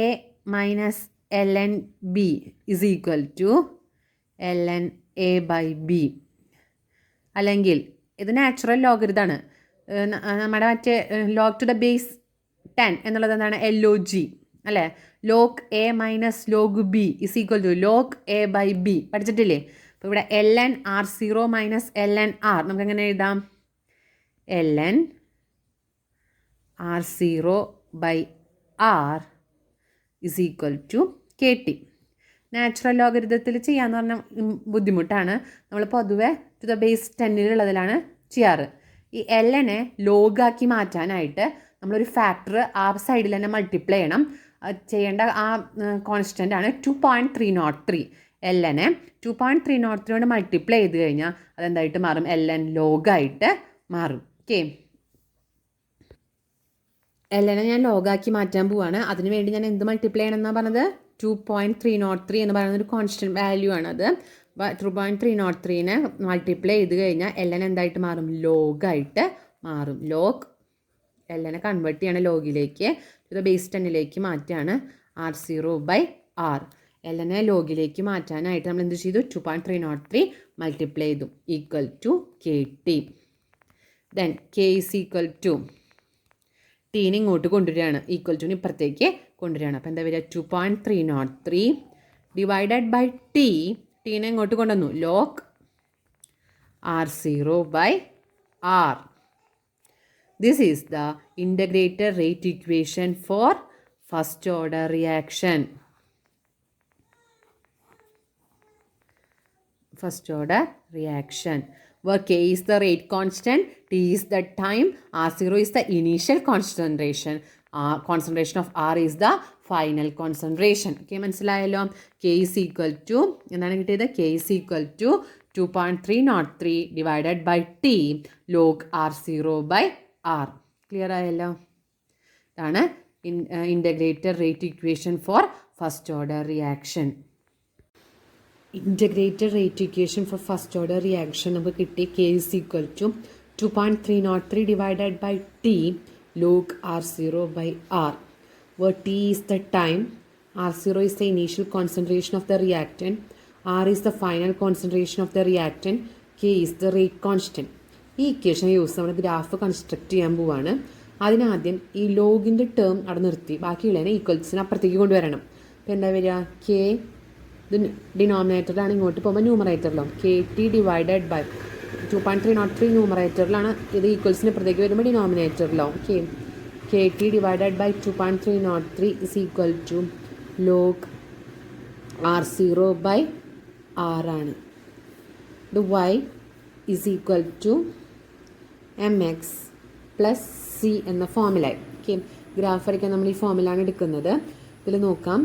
a minus ln b is equal to ln a by b. അല്ലെങ്കിൽ ഇത് നാച്ചുറൽ ലോഗരിതാണ്. നമ്മുടെ മറ്റേ ലോഗ് ടു ദ ബേസ് 10 എന്നുള്ളത് എന്താണ്? LOG അല്ലേ? Log A minus log B is equal to log A by B പഠിച്ചിട്ടില്ലേ? അപ്പോൾ ഇവിടെ ln r0 minus ln r നമുക്ക് എങ്ങനെ എഴുതാം? ln r0 by r is equal to K T. Natural ലോഗരിതത്തിൽ ചെയ്യാന്ന് പറഞ്ഞാൽ ബുദ്ധിമുട്ടാണ്. നമ്മൾ പൊതുവെ ടു ദ ബേസ് 10-ലുള്ളതിലാണ് ചെയ്യാറ്. ഈ lനെ ലോഗാക്കി മാറ്റാനായിട്ട് നമ്മളൊരു ഫാക്ടർ ആ സൈഡിൽ തന്നെ മൾട്ടിപ്ലൈ ചെയ്യണം. ചെയ്യേണ്ട ആ കോൺസ്റ്റൻ്റ് ആണ് 2.303. lനെ 2.303 കൊണ്ട് മൾട്ടിപ്ലൈ ചെയ്ത് കഴിഞ്ഞാൽ അതെന്തായിട്ട് മാറും? ln ലോഗായിട്ട് മാറും. ഓക്കെ, lനെ ഞാൻ ലോഗാക്കി മാറ്റാൻ പോവാണ്. അതിനുവേണ്ടി ഞാൻ എന്ത് മൾട്ടിപ്ലൈ ചെയ്യണം എന്നാണ് പറഞ്ഞത്? 2.303 എന്ന് പറയുന്ന ഒരു കോൺസ്റ്റൻറ്റ് വാല്യൂ ആണത്. 2.303നെ മൾട്ടിപ്ലൈ ചെയ്ത് കഴിഞ്ഞാൽ ln എന്തായിട്ട് മാറും? ലോഗായിട്ട് മാറും. ലോഗ് lനെ കൺവേർട്ട് ചെയ്യണം ലോഗിലേക്ക്, ഇത് ബേസ് 10-ലേക്ക് മാറ്റുകയാണ്. r0 by r. lനെ ലോഗിലേക്ക് മാറ്റാനായിട്ട് നമ്മൾ എന്ത് ചെയ്തു? 2.303 മൾട്ടിപ്ലൈ ചെയ്തു, equal to K T. Then K is equal to ടീനെ ഇങ്ങോട്ട് കൊണ്ടുവരികയാണ്, ഈക്വൽ ടുന് ഇപ്പുറത്തേക്ക് കൊണ്ടുവരികയാണ്. അപ്പോൾ എന്താ വരിക? 2.303 ഡിവൈഡഡ് ബൈ ടി. ടീനെ ഇങ്ങോട്ട് കൊണ്ടുവന്നു, log r0 by r. This is the integrated rate equation for first order reaction. First order reaction, where K is the rate constant, T is the time, R0 is the initial concentration, concentration of R is the final concentration. Okay, മനസ്സിലായല്ലോ? K is equal to എന്താണ് കിട്ടിയത്? K is equal to 2.303 divided by T log R0 by R. Clear ആയല്ലോ? ഇതാണ് integrated rate equation for first order reaction. Integrated rate equation for first order reaction നമുക്ക് കിട്ടി. K is equal to 2.303 divided by T log R0 by R, where T is the time, R0 is the initial concentration of the reactant, R is the final concentration of the reactant, K is the rate constant. ഈ equation use നമ്മൾ graph construct ചെയ്യാൻ പോവാണ്. അതിനാദ്യം ഈ ലോഗിൻ്റെ term അവിടെ നിർത്തി ബാക്കിയുള്ളതിനെ ഈക്വൽസിന് അപ്പുറത്തേക്ക് കൊണ്ടുവരണം. അപ്പോൾ എന്താ വരിക? കെ ഇത് ഡിനോമിനേറ്ററിലാണ്, ഇങ്ങോട്ട് പോകുമ്പോൾ ന്യൂമറേറ്ററിലാവും. കെ ടി ഡിവൈഡഡ് ബൈ 2.303 ന്യൂമറേറ്ററിലാണ്, ഇത് ഈക്വൽസിന് അപ്പുറത്തേക്ക് വരുമ്പോൾ ഡിനോമിനേറ്ററിലാവും. K T divided by 2.303 is equal to log R0 by R ആണ്. ഇത് y is equal to mx plus C എന്ന ഫോമിലായി. ഓക്കെ, ഗ്രാഫ് വരയ്ക്കാൻ നമ്മൾ ഈ ഫോമിലാണ് എടുക്കുന്നത്. ഇതിൽ നോക്കാം,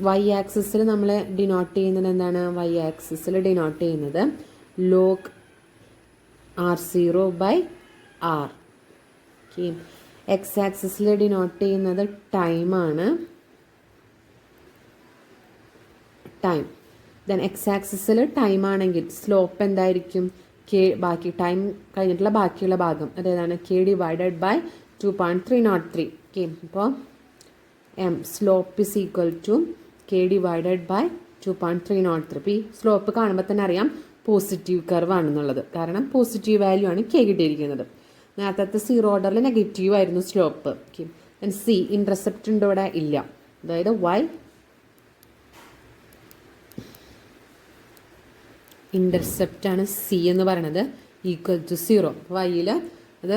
വൈ ആക്സിസിൽ നമ്മൾ ഡിനോട്ട് ചെയ്യുന്നത് എന്താണ്? വൈ ആക്സിസിൽ ഡിനോട്ട് ചെയ്യുന്നത് log R0 by R. Okay, X ആക്സിസിൽ ഡിനോട്ട് ചെയ്യുന്നത് ടൈമാണ്, ടൈം. ദെൻ എക്സ് ആക്സിസിൽ ടൈം ആണെങ്കിൽ സ്ലോപ്പ് എന്തായിരിക്കും? കെ, ബാക്കി ടൈം കഴിഞ്ഞിട്ടുള്ള ബാക്കിയുള്ള ഭാഗം അതേതാണ്? K divided by 2.303. ഓക്കെ, അപ്പോൾ slope is equal to K divided by 2.303. അപ്പോൾ ഈ സ്ലോപ്പ് കാണുമ്പോൾ തന്നെ അറിയാം പോസിറ്റീവ് കർവ് ആണെന്നുള്ളത്, കാരണം പോസിറ്റീവ് വാല്യൂ ആണ് കെ കിട്ടിയിരിക്കുന്നത്. നേരത്തെ സീറോ ഓർഡറിൽ നെഗറ്റീവ് ആയിരുന്നു സ്ലോപ്പ്. ഓക്കെ, സി ഇൻ്റർസെപ്റ്റ് ഉണ്ട് ഇവിടെ ഇല്ല, അതായത് വൈ ഇൻ്റർസെപ്റ്റ് ആണ് സി എന്ന് പറയുന്നത് ഈക്വൽ ടു 0. വൈയിൽ അത്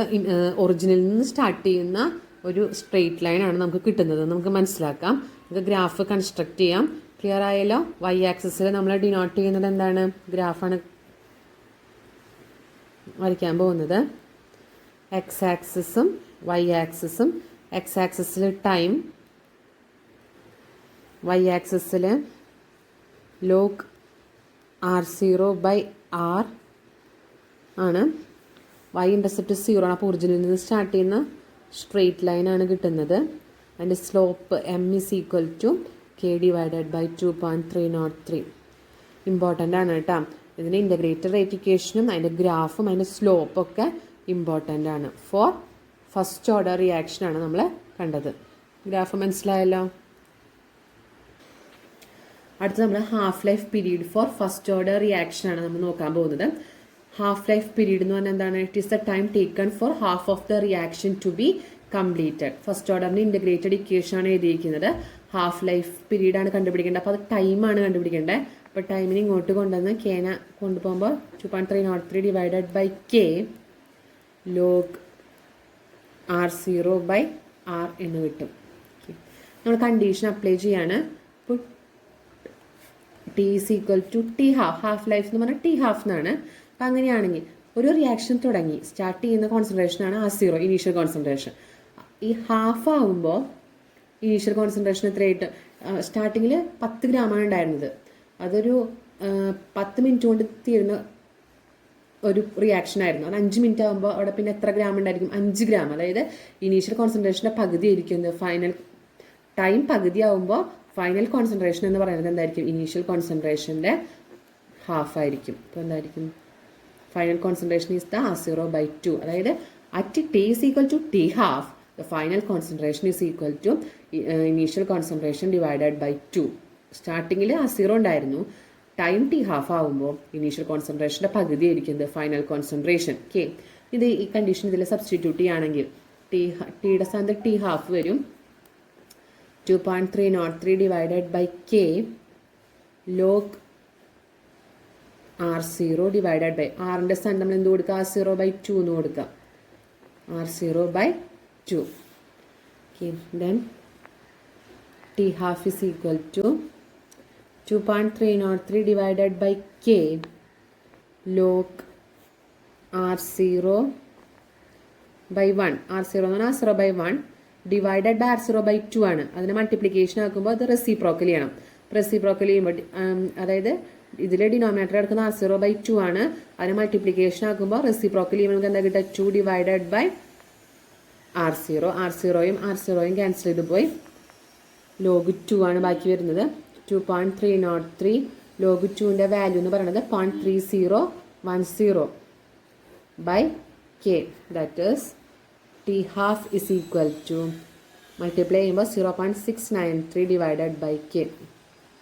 ഒറിജിനിൽ നിന്ന് സ്റ്റാർട്ട് ചെയ്യുന്ന ഒരു സ്ട്രെയിറ്റ് ലൈൻ ആണ് നമുക്ക് കിട്ടുന്നത്, നമുക്ക് മനസ്സിലാക്കാം. ഇത് ഗ്രാഫ് കൺസ്ട്രക്ട് ചെയ്യാം. ക്ലിയർ ആയല്ലോ? വൈ ആക്സിസിൽ നമ്മൾ ഡിനോട്ട് ചെയ്യുന്നത് എന്താണ്? ഗ്രാഫാണ് വരയ്ക്കാൻ പോകുന്നത്. എക്സ് ആക്സിസും വൈ ആക്സിസും. എക്സ് ആക്സിസിൽ ടൈം, വൈ ആക്സിസിൽ ലോഗ് R0/R ആണ്. വൈ ഇൻ്റർസെപ്റ്റ് 0 ആണ്. അപ്പോൾ ഒറിജിനിൽ നിന്ന് സ്റ്റാർട്ട് ചെയ്യുന്ന സ്ട്രെയിറ്റ് ലൈനാണ് കിട്ടുന്നത്. അതിൻ്റെ സ്ലോപ്പ് m = k/2.303. ഇമ്പോർട്ടൻ്റ് ആണ് കേട്ടോ. ഇതിൻ്റെ ഇൻ്റഗ്രേറ്റഡ് റേറ്റ് ഇക്വേഷനും അതിൻ്റെ ഗ്രാഫും അതിൻ്റെ സ്ലോപ്പൊക്കെ ഇമ്പോർട്ടൻ്റ് ആണ്. ഫോർ ഫസ്റ്റ് ഓർഡർ റിയാക്ഷനാണ് നമ്മൾ കണ്ടത്. ഗ്രാഫ് മനസ്സിലായല്ലോ? അടുത്ത് നമ്മൾ half life period for first order റിയാക്ഷനാണ് നമ്മൾ നോക്കാൻ പോകുന്നത്. ഹാഫ് ലൈഫ് പീരീഡ് എന്ന് പറഞ്ഞാൽ എന്താണ്? It is the time taken for half of the reaction to be completed. First ഓർഡറിൻ്റെ ഇൻ്റഗ്രേറ്റഡ് ഇക്വേഷൻ ആണ് എഴുതിയിരിക്കുന്നത്. ഹാഫ് ലൈഫ് പീരീഡാണ് കണ്ടുപിടിക്കേണ്ടത്. അപ്പോൾ അത് ടൈമാണ് കണ്ടുപിടിക്കേണ്ടത്. അപ്പോൾ ടൈമിന് ഇങ്ങോട്ട് കൊണ്ടുവന്ന് കേന കൊണ്ടുപോകുമ്പോൾ 2.303 / K log R0/R എന്ന് കിട്ടും. നമ്മൾ കണ്ടീഷൻ അപ്ലൈ ചെയ്യാണ്. ഇപ്പോൾ T = T ½ ഹാഫ് ലൈഫ് എന്ന് പറഞ്ഞാൽ T ½ എന്നാണ്. അപ്പം അങ്ങനെയാണെങ്കിൽ ഒരു റിയാക്ഷൻ തുടങ്ങി സ്റ്റാർട്ട് ചെയ്യുന്ന കോൺസെൻട്രേഷനാണ് R0, ഇനീഷ്യൽ കോൺസെൻട്രേഷൻ. ഈ ഹാഫ് ആകുമ്പോൾ ഇനീഷ്യൽ കോൺസെൻട്രേഷൻ എത്രയായിട്ട്? സ്റ്റാർട്ടിങ്ങിൽ 10 ഗ്രാമാണ് ഉണ്ടായിരുന്നത്. അതൊരു 10 മിനിറ്റ് കൊണ്ട് തീരുന്ന ഒരു റിയാക്ഷൻ ആയിരുന്നു. അത് 5 മിനിറ്റ് ആകുമ്പോൾ അവിടെ പിന്നെ എത്ര ഗ്രാം ഉണ്ടായിരിക്കും? 5 ഗ്രാം. അതായത് ഇനീഷ്യൽ കോൺസെൻട്രേഷൻ്റെ പകുതി ആയിരിക്കുന്നത്. ഫൈനൽ ടൈം പകുതി ആകുമ്പോൾ ഫൈനൽ കോൺസെൻട്രേഷൻ എന്ന് പറയുന്നത് എന്തായിരിക്കും? ഇനീഷ്യൽ കോൺസെൻട്രേഷൻ്റെ ഹാഫ് ആയിരിക്കും. അപ്പോൾ എന്തായിരിക്കും? Final concentration is the R0/2. അതായത് at T = T½ the final concentration is equal to initial concentration divided by 2. സ്റ്റാർട്ടിങ്ങിൽ R0 ഉണ്ടായിരുന്നു. ടൈം T½ ആകുമ്പോൾ ഇനീഷ്യൽ കോൺസെൻട്രേഷൻ്റെ പകുതി ആയിരിക്കുന്നത് ഫൈനൽ കോൺസെൻട്രേഷൻ. ഓക്കെ, ഇത് ഈ കണ്ടീഷൻ ഇതിൽ സബ്സ്റ്റിറ്റ്യൂട്ട് ചെയ്യുകയാണെങ്കിൽ ടിയുടെ സ്ഥാനത്ത് T½ വരും. 2.303 / K log R0/R. ആറിൻ്റെ സ്ഥാനം നമ്മൾ എന്ത് കൊടുക്കുക? R0/2 എന്ന് കൊടുക്കുക. R0/2. Okay, then T½ is equal to 2.303 / K log R0/1. R0 എന്ന് പറഞ്ഞാൽ R0/1 ഡിവൈഡഡ് ബൈ R0/2 ആണ്. അതിനെ മൾട്ടിപ്ലിക്കേഷൻ ആക്കുമ്പോൾ അത് റെസിപ്രോക്കൽ ചെയ്യണം. റെസിപ്രോക്കൽ ചെയ്യുമ്പോൾ അതായത് ഇതിൽ ഡിനോമിനേറ്റർ എടുക്കുന്ന R0/2 ആണ്. അതിനെ മൾട്ടിപ്ലിക്കേഷൻ ആക്കുമ്പോൾ റെസിപ്രോക്കൽ ചെയ്യുമ്പോൾ നമുക്ക് എന്താ കിട്ടുക? 2 ഡിവൈഡഡ് ബൈ R0. R0യും ക്യാൻസൽ ചെയ്ത് പോയി. ലോഗ് 2 ആണ് ബാക്കി വരുന്നത്. 2.303 ലോഗ് 2ൻ്റെ വാല്യൂ എന്ന് പറയുന്നത് 0.3010 / K. That is T½ is equal to multiply ചെയ്യുമ്പോൾ 0.693 ഡിവൈഡഡ് ബൈ K.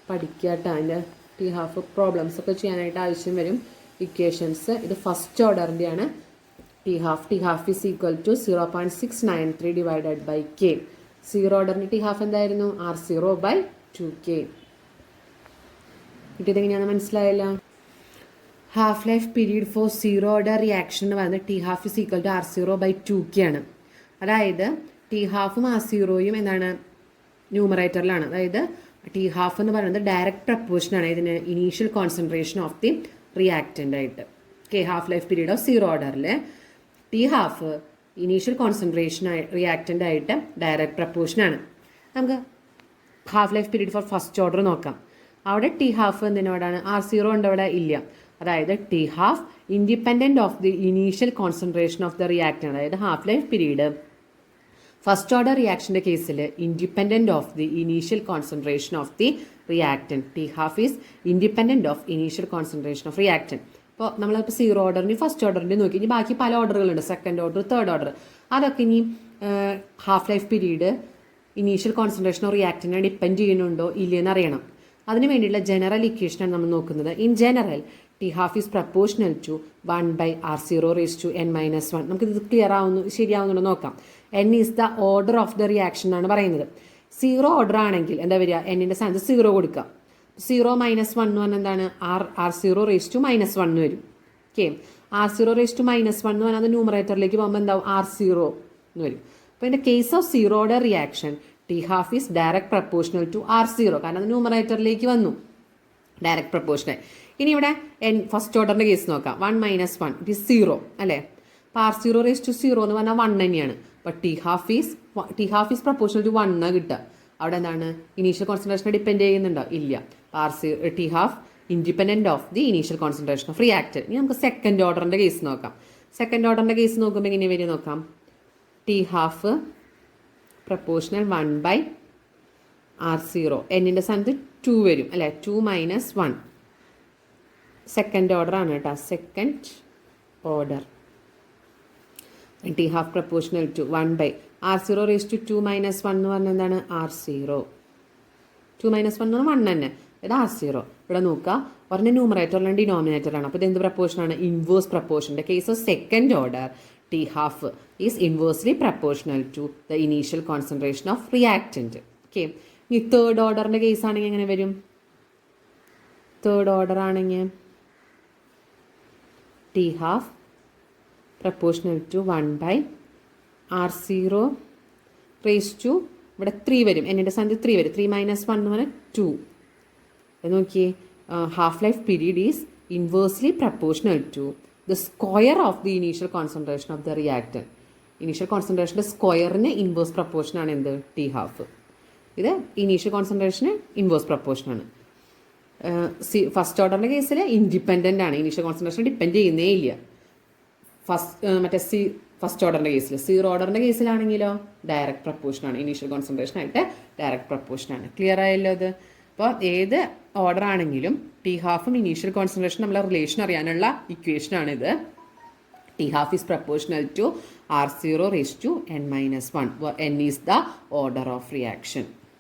പഠിക്കാട്ടോ. അതിൻ്റെ T½ പ്രോബ്ലംസ് ഒക്കെ ചെയ്യാനായിട്ട് ആവശ്യം വരും. ഇക്വേഷൻസ് ഇത് ഫസ്റ്റ് ഓർഡറിൻ്റെയാണ്. T½ is equal to 0.693 divided by K. Zero ഓർഡറിൻ്റെ T½ എന്തായിരുന്നു? R0/2K. കിട്ടിയത് എങ്ങനെയാണെന്ന് മനസ്സിലായല്ലോ? Half life period for zero order reaction എന്ന് പറയുന്നത് T½ is equal to R0/2K ആണ്. അതായത് T½ R0യും എന്താണ്? ന്യൂമറേറ്ററിലാണ്. അതായത് T½ എന്ന് പറയുന്നത് ഡയറക്റ്റ് പ്രപ്പോർഷനാണ് ഇതിന് initial concentration of the reactant ആയിട്ട്. Okay, half life period of zero ഓർഡറിൽ T½ ഇനീഷ്യൽ കോൺസെൻട്രേഷൻ റിയാക്റ്റൻ്റ് ആയിട്ട് ഡയറക്റ്റ് പ്രപ്പോർഷനാണ്. നമുക്ക് half life period for first order നോക്കാം. അവിടെ T½ എന്തിനോടാണ്? R0 ഉണ്ട്, അവിടെ ഇല്ല. അതായത് T½ independent of the initial concentration of the reactant. അതായത് half life period first order റിയാക്ഷൻ്റെ കേസിൽ independent of the initial concentration of the reactant. T½ is independent of initial concentration of reactant. അപ്പോൾ നമ്മളിപ്പോൾ zero ഓർഡറിന് first ഓർഡറിൻ്റെ നോക്കി. ഇനി ബാക്കി പല ഓർഡറുകളുണ്ട്. Second order, third order. അതൊക്കെ ഇനി half life period initial concentration of റിയാക്റ്റൻറ്റിനെ ഡിപ്പെൻഡ് ചെയ്യുന്നുണ്ടോ ഇല്ലയെന്ന് അറിയണം. അതിന് വേണ്ടിയുള്ള ജനറൽ ഇക്വേഷനാണ് നമ്മൾ നോക്കുന്നത്. In general T½ is proportional to 1/R0⁻n−1. നമുക്കിത് ക്ലിയർ ആവുന്നു, ശരിയാവുന്നുണ്ടോ നോക്കാം. n is the order of the reaction എന്നാണ് പറയുന്നത്. സീറോ ഓർഡർ ആണെങ്കിൽ എന്താ വരിക? എന്നിൻ്റെ സ്ഥാനത്ത് 0 കൊടുക്കുക. 0-1 എന്ന് പറഞ്ഞാൽ എന്താണ്? R0⁻−1 എന്ന് വരും. ഓക്കെ, R0⁻−1 എന്ന് പറഞ്ഞാൽ അത് ന്യൂമറേറ്ററിലേക്ക് പോകുമ്പോൾ എന്താവും? R0 എന്ന് വരും. അപ്പോൾ in the case of zero order reaction t half is directly proportional to R0 കാരണം അത് ന്യൂമറേറ്ററിലേക്ക് വന്നു, ഡയറക്റ്റ് പ്രപ്പോർഷണൽ. ഇനി ഇവിടെ ഫസ്റ്റ് ഓർഡറിൻ്റെ കേസ് നോക്കാം. 1 - 1 ഇറ്റ് ഈസ് 0 അല്ലേ. അപ്പോൾ R0⁻0 എന്ന് പറഞ്ഞാൽ 1 തന്നെയാണ്. അപ്പോൾ t half is proportional to 1 കിട്ടുക. അവിടെ എന്താണ് ഇനീഷ്യൽ കോൺസെൻട്രേഷനെ ഡിപ്പെൻഡ് ചെയ്യുന്നുണ്ടോ? ഇല്ല. T half independent of the initial concentration of reactant. ഇനി നമുക്ക് സെക്കൻഡ് ഓർഡറിൻ്റെ കേസ് നോക്കാം. സെക്കൻഡ് ഓർഡറിൻ്റെ കേസ് നോക്കുമ്പോൾ എങ്ങനെ വരും നോക്കാം. T half proportional 1/R0. എന്നിൻ്റെ സ്ഥാനത്ത് 2 വരും അല്ലേ. 2 - 1 സെക്കൻഡ് ഓർഡർ ആണ് കേട്ടോ. Second order T half proportional to 1/R0⁻2 - 1 എന്ന് പറഞ്ഞാൽ എന്താണ് R0. 2 - 1 എന്ന് പറഞ്ഞാൽ 1 തന്നെ, ഇത് R0. ഇവിടെ നോക്കുക, പറഞ്ഞ ന്യൂമറേറ്ററിലാണ് ഡിനോമിനേറ്ററാണ്. അപ്പോൾ ഇത് എന്ത് പ്രപ്പോർഷനാണ്? ഇൻവേഴ്സ് പ്രപ്പോർഷൻ്റെ case of second order T half is inversely proportional to the initial concentration of reactant. Okay. ഇനി തേർഡ് ഓർഡറിൻ്റെ കേസ് ആണെങ്കിൽ എങ്ങനെ വരും? തേർഡ് ഓർഡർ ആണെങ്കിൽ T half proportional to 1/R0⁻, ഇവിടെ 3 വരും, എന്നിൻ്റെ സ്ഥാനത്ത് 3 വരും. 3 - 1 എന്ന് പറഞ്ഞാൽ 2. നോക്കിയേ, half life period is inversely proportional to the square of the initial concentration of the reactant. Initial കോൺസെൻട്രേഷൻ്റെ സ്ക്വയറിന് ഇൻവേഴ്സ് പ്രപ്പോർഷനാണ് എന്ത്? T half. ഇത് ഇനീഷ്യൽ കോൺസെൻട്രേഷന് ഇൻവേഴ്സ് പ്രപ്പോർഷനാണ്. ഫസ്റ്റ് ഓർഡറിൻ്റെ കേസിൽ ഇൻഡിപെൻഡൻ്റ് ആണ്, ഇനീഷ്യൽ കോൺസെൻട്രേഷൻ ഡിപ്പെൻഡ് ചെയ്യുന്നേ ഇല്ല. ഫസ്റ്റ് ഓർഡറിൻ്റെ കേസിൽ. സീറോ ഓർഡറിൻ്റെ കേസിലാണെങ്കിലോ ഡയറക്റ്റ് പ്രപ്പോർഷനാണ്, ഇനീഷ്യൽ കോൺസെൻട്രേഷൻ ആയിട്ട് ഡയറക്റ്റ് പ്രപ്പോർഷനാണ്. ക്ലിയർ ആയല്ലോ ഇത്? അപ്പോൾ ഏത് ഓർഡർ ആണെങ്കിലും ടി ഹാഫും ഇനീഷ്യൽ കോൺസെൻട്രേഷൻ നമ്മളെ റിലേഷൻ അറിയാനുള്ള ഇക്വേഷനാണിത്. T half is proportional to R0⁻n - 1. n is the order of reaction.